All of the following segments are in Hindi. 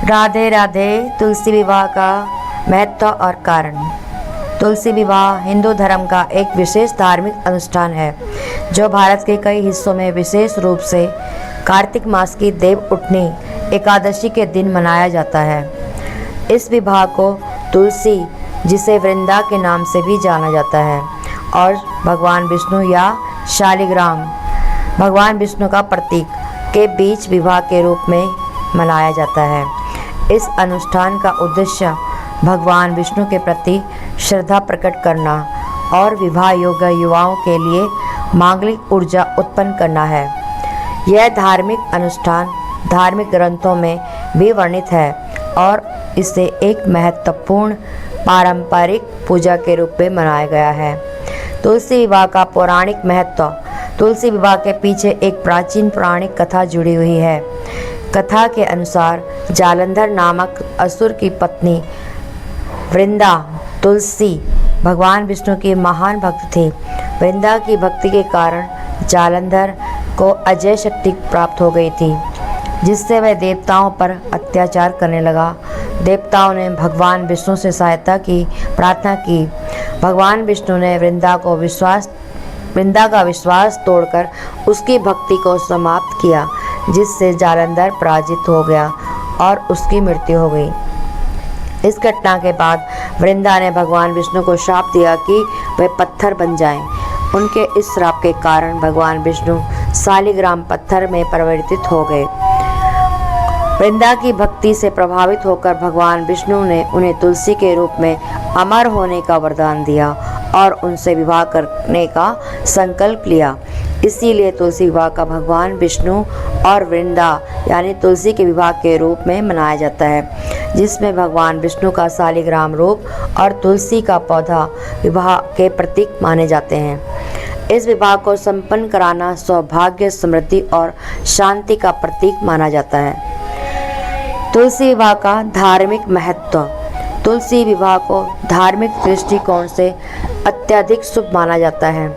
राधे राधे। तुलसी विवाह का महत्व और कारण। तुलसी विवाह हिंदू धर्म का एक विशेष धार्मिक अनुष्ठान है जो भारत के कई हिस्सों में विशेष रूप से कार्तिक मास की देव उठनी एकादशी के दिन मनाया जाता है। इस विवाह को तुलसी, जिसे वृंदा के नाम से भी जाना जाता है, और भगवान विष्णु या शालिग्राम, भगवान विष्णु का प्रतीक, के बीच विवाह के रूप में मनाया जाता है। इस अनुष्ठान का उद्देश्य भगवान विष्णु के प्रति श्रद्धा प्रकट करना और विवाह योग्य युवाओं के लिए मांगलिक ऊर्जा उत्पन्न करना है। यह धार्मिक अनुष्ठान धार्मिक ग्रंथों में भी वर्णित है और इसे एक महत्वपूर्ण पारंपरिक पूजा के रूप में मनाया गया है। तुलसी विवाह का पौराणिक महत्व। तुलसी विवाह के पीछे एक प्राचीन पौराणिक कथा जुड़ी हुई है। कथा के अनुसार जालंधर नामक असुर की पत्नी वृंदा तुलसी भगवान विष्णु की महान भक्त थी। वृंदा की भक्ति के कारण जालंधर को अजय शक्ति प्राप्त हो गई थी, जिससे वह देवताओं पर अत्याचार करने लगा। देवताओं ने भगवान विष्णु से सहायता की प्रार्थना की। भगवान विष्णु ने वृंदा का विश्वास तोड़कर उसकी भक्ति को समाप्त किया, जिससे जालंधर पराजित हो गया और उसकी मृत्यु हो गई। इस घटना के बाद वृंदा ने भगवान विष्णु को श्राप दिया कि वे पत्थर बन जाएं। उनके इस श्राप के कारण भगवान विष्णु शालिग्राम पत्थर में परिवर्तित हो गए। वृंदा की भक्ति से प्रभावित होकर भगवान विष्णु ने उन्हें तुलसी के रूप में अमर होने का वरदान दिया और उनसे विवाह करने का संकल्प लिया। इसीलिए तुलसी विवाह का भगवान विष्णु और वृंदा यानी तुलसी के विवाह के रूप में मनाया जाता है, जिसमें भगवान विष्णु का शालिग्राम रूप और तुलसी का पौधा विवाह के प्रतीक माने जाते हैं। इस विवाह को संपन्न कराना सौभाग्य, समृद्धि और शांति का प्रतीक माना जाता है। तुलसी विवाह का धार्मिक महत्व। तुलसी विवाह को धार्मिक दृष्टिकोण से अत्यधिक शुभ माना जाता है।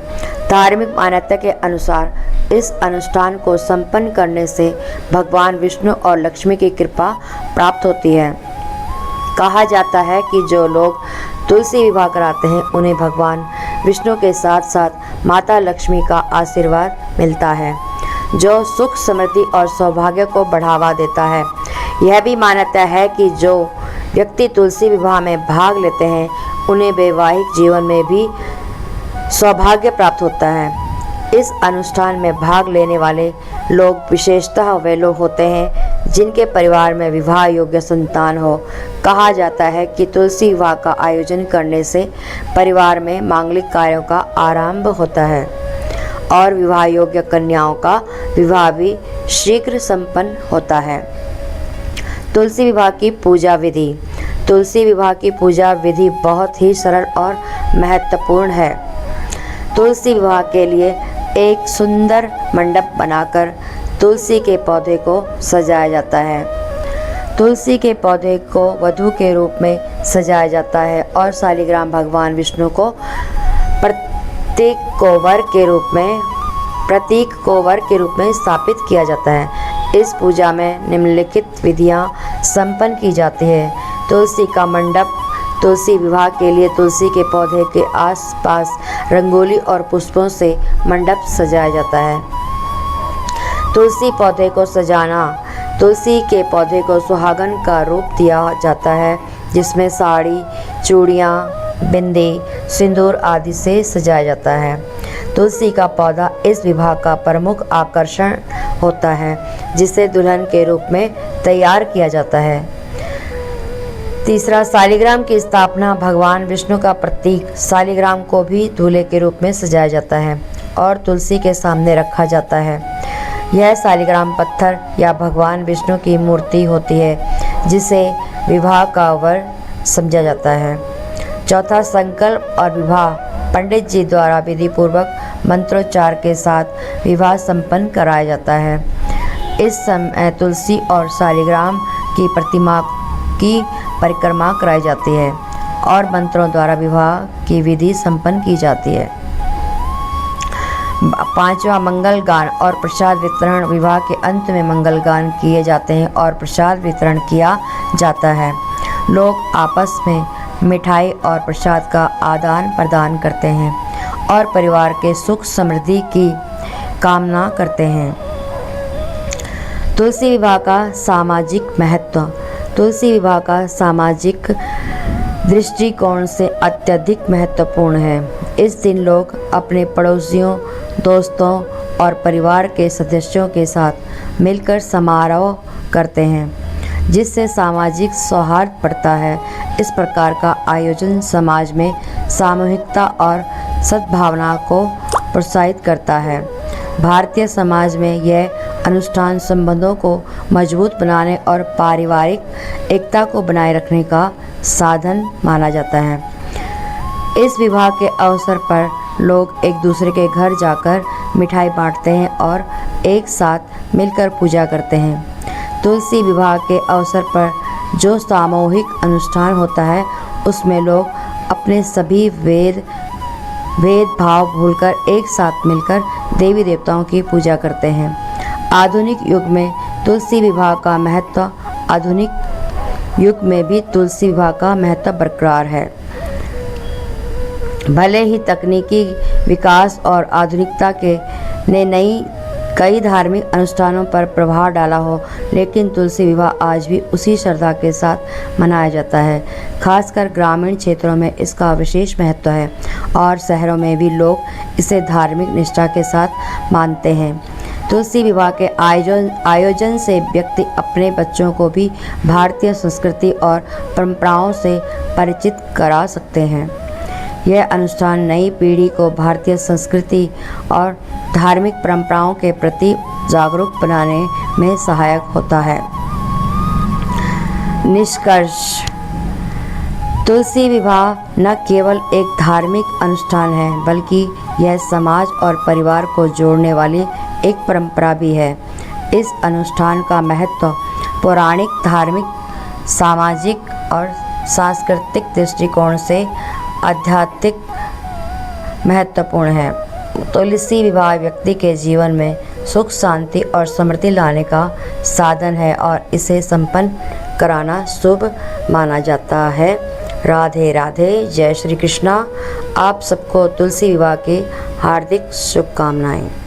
धार्मिक मान्यता के अनुसार इस अनुष्ठान को संपन्न करने से भगवान विष्णु और लक्ष्मी की कृपा प्राप्त होती है। कहा जाता है कि जो लोग तुलसी विवाह कराते हैं उन्हें भगवान विष्णु के साथ साथ माता लक्ष्मी का आशीर्वाद मिलता है, जो सुख, समृद्धि और सौभाग्य को बढ़ावा देता है। यह भी मान्यता है कि जो व्यक्ति तुलसी विवाह में भाग लेते हैं उन्हें वैवाहिक जीवन में भी सौभाग्य प्राप्त होता है। इस अनुष्ठान में भाग लेने वाले लोग विशेषतः वे लोग होते हैं जिनके परिवार में विवाह योग्य संतान हो। कहा जाता है कि तुलसी विवाह का आयोजन करने से परिवार में मांगलिक कार्यों का आरंभ होता है और विवाह योग्य कन्याओं का विवाह भी शीघ्र संपन्न होता है। तुलसी विवाह की पूजा विधि। तुलसी विवाह की पूजा विधि बहुत ही सरल और महत्वपूर्ण है। तुलसी विवाह के लिए एक सुंदर मंडप बनाकर तुलसी के पौधे को सजाया जाता है। तुलसी के पौधे को वधू के रूप में सजाया जाता है और शालिग्राम भगवान विष्णु को प्रतीक को वर के रूप में स्थापित किया जाता है। इस पूजा में निम्नलिखित विधियां संपन्न की जाती है। तुलसी का मंडप। तुलसी विवाह के लिए तुलसी के पौधे के आसपास रंगोली और पुष्पों से मंडप सजाया जाता है। तुलसी पौधे को सजाना। तुलसी के पौधे को सुहागन का रूप दिया जाता है, जिसमें साड़ी, चूड़ियाँ, बिंदी, सिंदूर आदि से सजाया जाता है। तुलसी का पौधा इस विवाह का प्रमुख आकर्षण होता है, जिसे दुल्हन के रूप में तैयार किया जाता है। तीसरा, शालिग्राम की स्थापना। भगवान विष्णु का प्रतीक शालिग्राम को भी दूल्हे के रूप में सजाया जाता है और तुलसी के सामने रखा जाता है। यह शालिग्राम पत्थर या भगवान विष्णु की मूर्ति होती है, जिसे विवाह का वर समझा जाता है। चौथा, संकल्प और विवाह। पंडित जी द्वारा विधि पूर्वक मंत्रोच्चार के साथ विवाह संपन्न कराया जाता है। इस समय तुलसी और शालिग्राम की प्रतिमा की परिक्रमा कराई जाती है और मंत्रों द्वारा विवाह की विधि संपन्न की जाती है। पांचवा मंगल गान और प्रसाद वितरण। विवाह के अंत में मंगल गान किए जाते हैं और प्रसाद वितरण किया जाता है। लोग आपस में मिठाई और प्रसाद का आदान प्रदान करते हैं और परिवार के सुख समृद्धि की कामना करते हैं। तुलसी विवाह का सामाजिक महत्व। तुलसी विवाह का सामाजिक दृष्टिकोण से अत्यधिक महत्वपूर्ण है। इस दिन लोग अपने पड़ोसियों, दोस्तों और परिवार के सदस्यों के साथ मिलकर समारोह करते हैं, जिससे सामाजिक सौहार्द बढ़ता है। इस प्रकार का आयोजन समाज में सामूहिकता और सद्भावना को प्रोत्साहित करता है। भारतीय समाज में यह अनुष्ठान संबंधों को मजबूत बनाने और पारिवारिक एकता को बनाए रखने का साधन माना जाता है। इस विवाह के अवसर पर लोग एक दूसरे के घर जाकर मिठाई बांटते हैं और एक साथ मिलकर पूजा करते हैं। तुलसी विवाह के अवसर पर जो सामूहिक अनुष्ठान होता है, उसमें लोग अपने सभी भेदभाव भूलकर एक साथ मिलकर देवी देवताओं की पूजा करते हैं। आधुनिक युग में तुलसी विवाह का महत्व आधुनिक युग में भी तुलसी विवाह का महत्व बरकरार है। भले ही तकनीकी विकास और आधुनिकता ने कई धार्मिक अनुष्ठानों पर प्रभाव डाला हो, लेकिन तुलसी विवाह आज भी उसी श्रद्धा के साथ मनाया जाता है। खासकर ग्रामीण क्षेत्रों में इसका विशेष महत्व है और शहरों में भी लोग इसे धार्मिक निष्ठा के साथ मानते हैं। तुलसी विवाह के आयोजन से व्यक्ति अपने बच्चों को भी भारतीय संस्कृति और परंपराओं से परिचित करा सकते हैं। यह अनुष्ठान नई पीढ़ी को भारतीय संस्कृति और धार्मिक परंपराओं के प्रति जागरूक बनाने में सहायक होता है। निष्कर्ष: तुलसी विवाह न केवल एक धार्मिक अनुष्ठान है, बल्कि यह समाज और परिवार को जोड़ने वाली एक परंपरा भी है। इस अनुष्ठान का महत्व पौराणिक, धार्मिक, सामाजिक और सांस्कृतिक दृष्टिकोण से आध्यात्मिक महत्वपूर्ण है। तुलसी विवाह व्यक्ति के जीवन में सुख, शांति और समृद्धि लाने का साधन है और इसे संपन्न कराना शुभ माना जाता है। राधे राधे, जय श्री कृष्णा। आप सबको तुलसी विवाह की हार्दिक शुभकामनाएं।